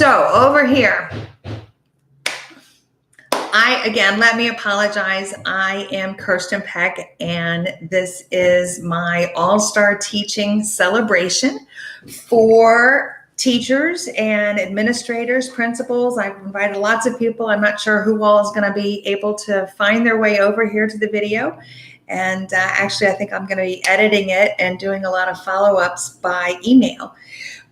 So over here, let me apologize. I am Kirsten Peck, and this is my all-star teaching celebration for teachers and administrators, principals. I've invited lots of people. I'm not sure who all is going to be able to find their way over here to the video. And actually, I think I'm going to be editing it and doing a lot of follow-ups by email.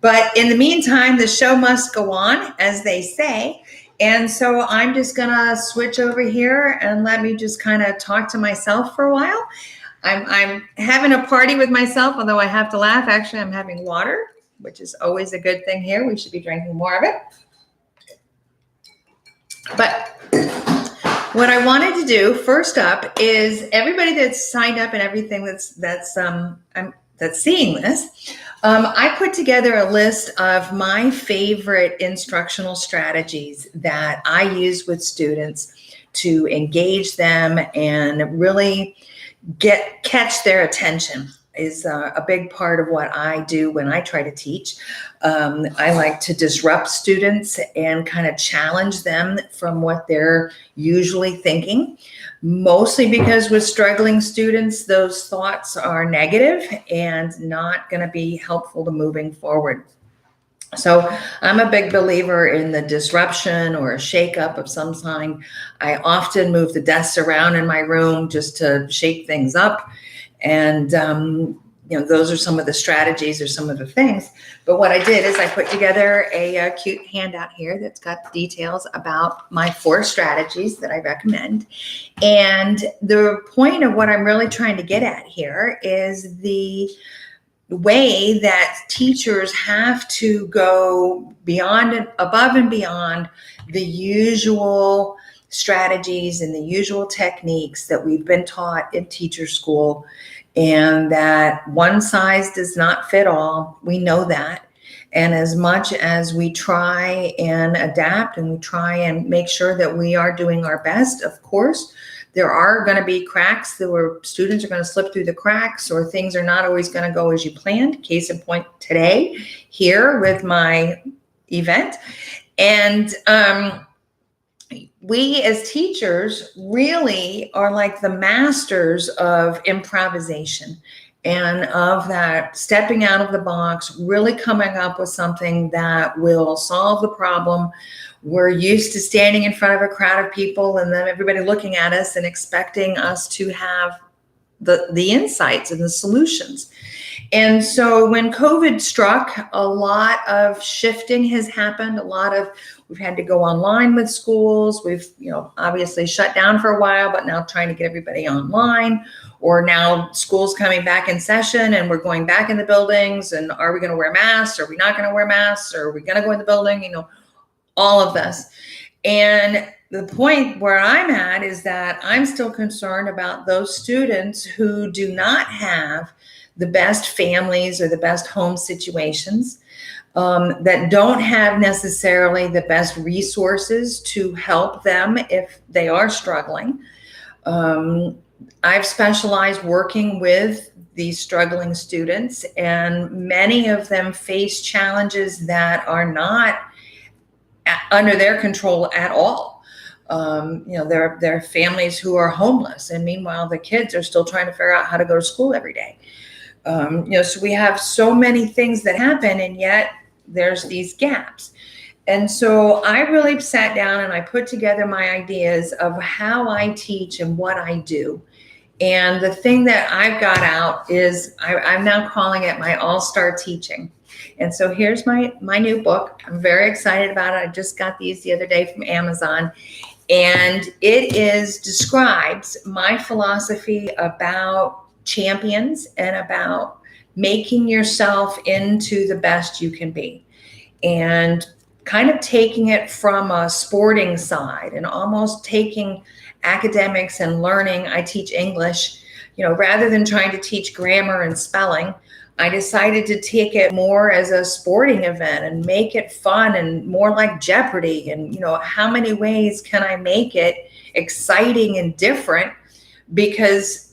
But in the meantime, the show must go on, as they say. And so I'm just going to switch over here and let me just kind of talk to myself for a while. I'm having a party with myself, although I have to laugh. Actually, I'm having water, which is always a good thing here. We should be drinking more of it. But what I wanted to do first up is everybody that's signed up and everything that's seeing this, I put together a list of my favorite instructional strategies that I use with students to engage them and really catch their attention. Is a big part of what I do when I try to teach. I like to disrupt students and kind of challenge them from what they're usually thinking, mostly because with struggling students, those thoughts are negative and not going to be helpful to moving forward. So I'm a big believer in the disruption or a shakeup of some kind. I often move the desks around in my room just to shake things up. And, those are some of the strategies or some of the things. But what I did is I put together a cute handout here that's got details about my 4 strategies that I recommend. And the point of what I'm really trying to get at here is the way that teachers have to go beyond and above and beyond the usual strategies and the usual techniques that we've been taught in teacher school, and that one size does not fit all. We know that. And as much as we try and adapt and we try and make sure that we are doing our best, of course, there are going to be cracks where students are going to slip through the cracks, or things are not always going to go as you planned. Case in point today here with my event. And we as teachers really are like the masters of improvisation and of that stepping out of the box, really coming up with something that will solve the problem. We're used to standing in front of a crowd of people and then everybody looking at us and expecting us to have the insights and the solutions. And so when COVID struck, a lot of shifting has happened. We've had to go online with schools. We've, obviously shut down for a while, but now trying to get everybody online, or now school's coming back in session and we're going back in the buildings. And are we going to wear masks? Are we not going to wear masks? Or are we going to go in the building? All of this. And the point where I'm at is that I'm still concerned about those students who do not have the best families or the best home situations, that don't have necessarily the best resources to help them if they are struggling. I've specialized working with these struggling students, and many of them face challenges that are not under their control at all. There are families who are homeless, and meanwhile the kids are still trying to figure out how to go to school every day. So we have so many things that happen, and yet there's these gaps. And so I really sat down and I put together my ideas of how I teach and what I do. And the thing that I've got out is I'm now calling it my all-star teaching. And so here's my new book. I'm very excited about it. I just got these the other day from Amazon. And it describes my philosophy about champions and about making yourself into the best you can be, and kind of taking it from a sporting side and almost taking academics and learning. I teach English, rather than trying to teach grammar and spelling, I decided to take it more as a sporting event and make it fun and more like Jeopardy. And, how many ways can I make it exciting and different? Because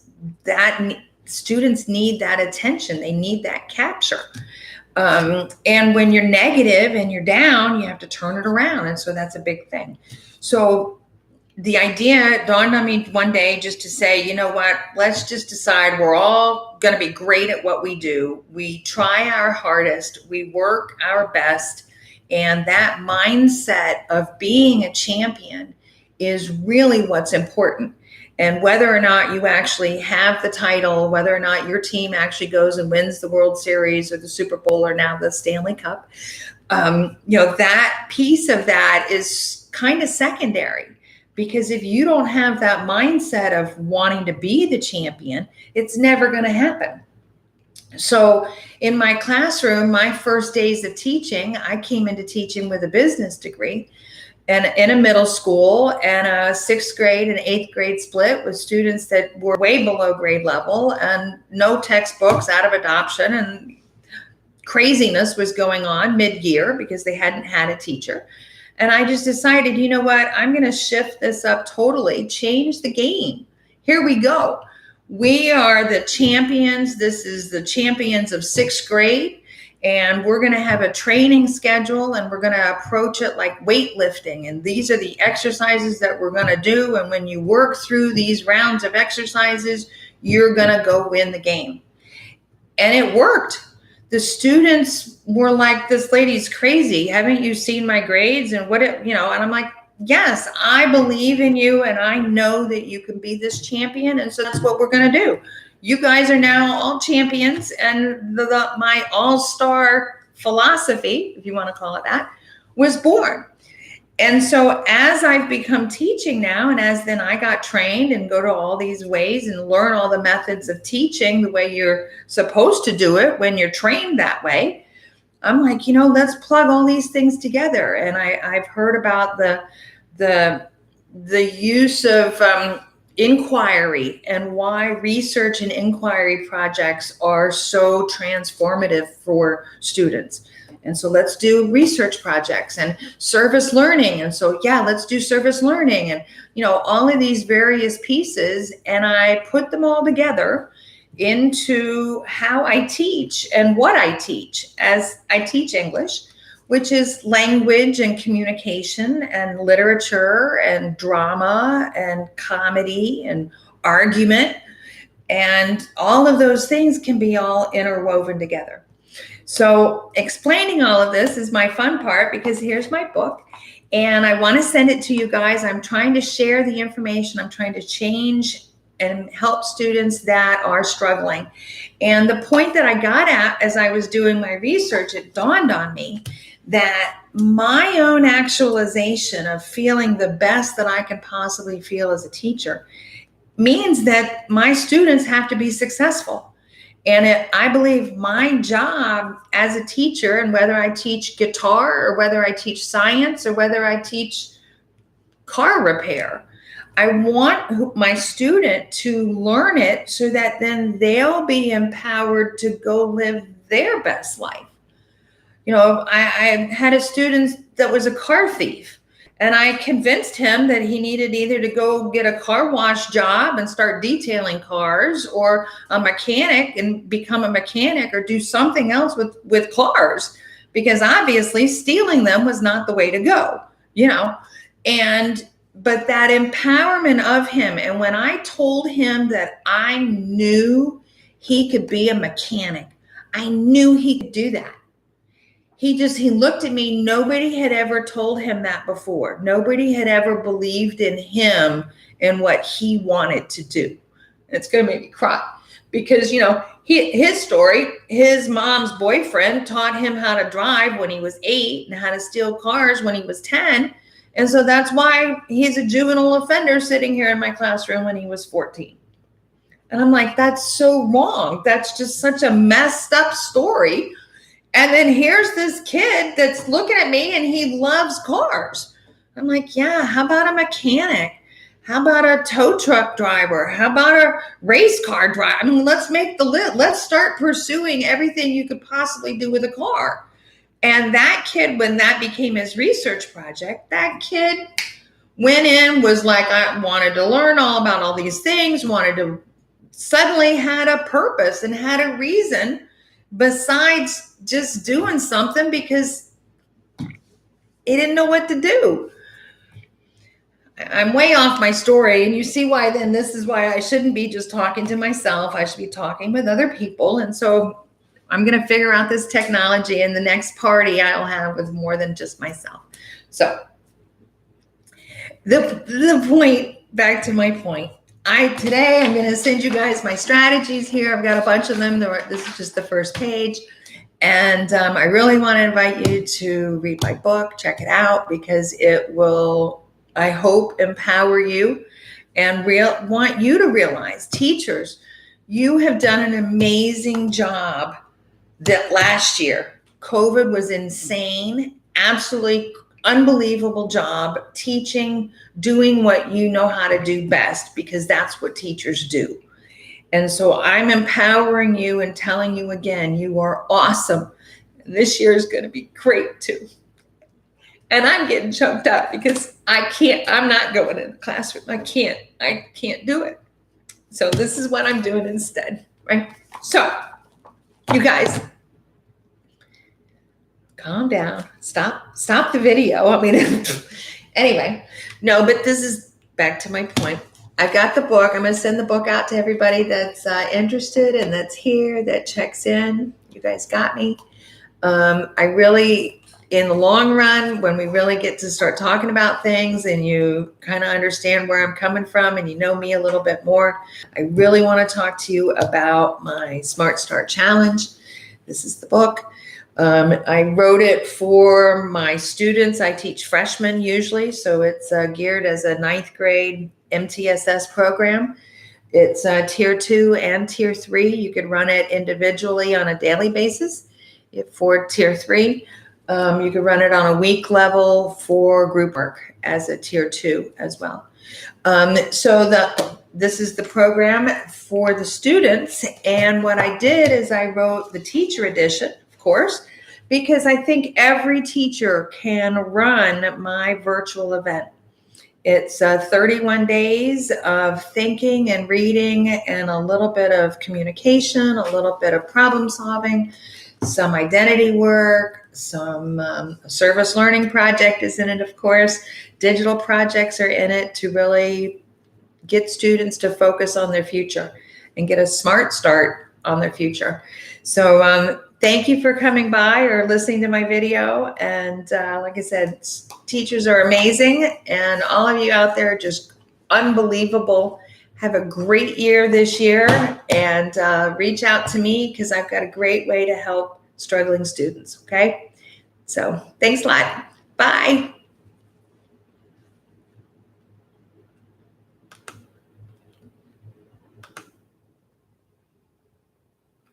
that students need that attention. They need that capture. And when you're negative and you're down, you have to turn it around. And so that's a big thing. So the idea dawned on me one day just to say, you know what, let's just decide we're all going to be great at what we do. We try our hardest, we work our best. And that mindset of being a champion is really what's important. And whether or not you actually have the title, whether or not your team actually goes and wins the World Series or the Super Bowl or now the Stanley Cup, that piece of that is kind of secondary. Because if you don't have that mindset of wanting to be the champion, it's never going to happen. So in my classroom, my first days of teaching, I came into teaching with a business degree and in a middle school and a 6th grade and 8th grade split with students that were way below grade level and no textbooks, out of adoption, and craziness was going on mid-year because they hadn't had a teacher. And I just decided, you know what, I'm going to shift this up totally, change the game. Here we go. We are the champions. This is the champions of 6th grade. And we're going to have a training schedule and we're going to approach it like weightlifting. And these are the exercises that we're going to do. And when you work through these rounds of exercises, you're going to go win the game. And it worked. The students were like, this lady's crazy. Haven't you seen my grades? And and I'm like, yes, I believe in you. And I know that you can be this champion. And so that's what we're going to do. You guys are now all champions. And my all-star philosophy, if you want to call it that, was born. And so as I've become teaching now, and as then I got trained and go to all these ways and learn all the methods of teaching the way you're supposed to do it when you're trained that way, I'm like, let's plug all these things together. And I've heard about the use of inquiry and why research and inquiry projects are so transformative for students. And so let's do research projects and service learning. And so, let's do service learning and, all of these various pieces. And I put them all together into how I teach and what I teach as I teach English, which is language and communication and literature and drama and comedy and argument. And all of those things can be all interwoven together. So explaining all of this is my fun part because here's my book and I want to send it to you guys. I'm trying to share the information. I'm trying to change and help students that are struggling. And the point that I got at as I was doing my research, it dawned on me that my own actualization of feeling the best that I can possibly feel as a teacher means that my students have to be successful. And I believe my job as a teacher, and whether I teach guitar or whether I teach science or whether I teach car repair, I want my student to learn it so that then they'll be empowered to go live their best life. I had a student that was a car thief. And I convinced him that he needed either to go get a car wash job and start detailing cars or a mechanic and become a mechanic or do something else with cars, because obviously stealing them was not the way to go, but that empowerment of him. And when I told him that I knew he could be a mechanic, I knew he could do that. He looked at me. Nobody had ever told him that before. Nobody had ever believed in him and what he wanted to do. It's going to make me cry because, his story, his mom's boyfriend taught him how to drive when he was 8 and how to steal cars when he was 10. And so that's why he's a juvenile offender sitting here in my classroom when he was 14. And I'm like, that's so wrong. That's just such a messed up story. And then here's this kid that's looking at me and he loves cars. I'm like, how about a mechanic? How about a tow truck driver? How about a race car driver? I mean, let's make the list. Let's start pursuing everything you could possibly do with a car. And that kid, when that became his research project, that kid went in, was like, I wanted to learn all about all these things, suddenly had a purpose and had a reason besides just doing something because he didn't know what to do. I'm way off my story, and you see why then this is why I shouldn't be just talking to myself. I should be talking with other people. And so I'm going to figure out this technology, and the next party I'll have with more than just myself. So the point, back to my point, today I'm going to send you guys my strategies here. I've got a bunch of them. This is just the first page. And I really want to invite you to read my book, check it out, because it will, I hope, empower you and want you to realize, teachers, you have done an amazing job. That last year, COVID was insane, absolutely unbelievable job teaching, doing what you know how to do best, because that's what teachers do. And so I'm empowering you and telling you again, you are awesome. And this year is going to be great too. And I'm getting choked up because I'm not going in the classroom. I can't do it. So this is what I'm doing instead, right? So you guys, calm down. Stop the video. I mean, anyway, no, but this is back to my point. I've got the book. I'm going to send the book out to everybody that's interested and that's here, that checks in. You guys got me. I really, in the long run, when we really get to start talking about things and you kind of understand where I'm coming from and you know me a little bit more, I really want to talk to you about my Smart Start Challenge. This is the book. I wrote it for my students. I teach freshmen usually, so it's geared as a 9th grade MTSS program. It's tier 2 and tier 3. You could run it individually on a daily basis. For tier 3, you could run it on a week level for group work as a tier 2 as well. This is the program for the students. And what I did is I wrote the teacher edition, of course, because I think every teacher can run my virtual event. It's 31 days of thinking and reading and a little bit of communication, a little bit of problem solving, some identity work, some service learning project is in it, of course. Digital projects are in it to really get students to focus on their future and get a smart start on their future. So thank you for coming by or listening to my video. And like I said, teachers are amazing. And all of you out there are just unbelievable. Have a great year this year, and reach out to me because I've got a great way to help struggling students. Okay. So thanks a lot. Bye.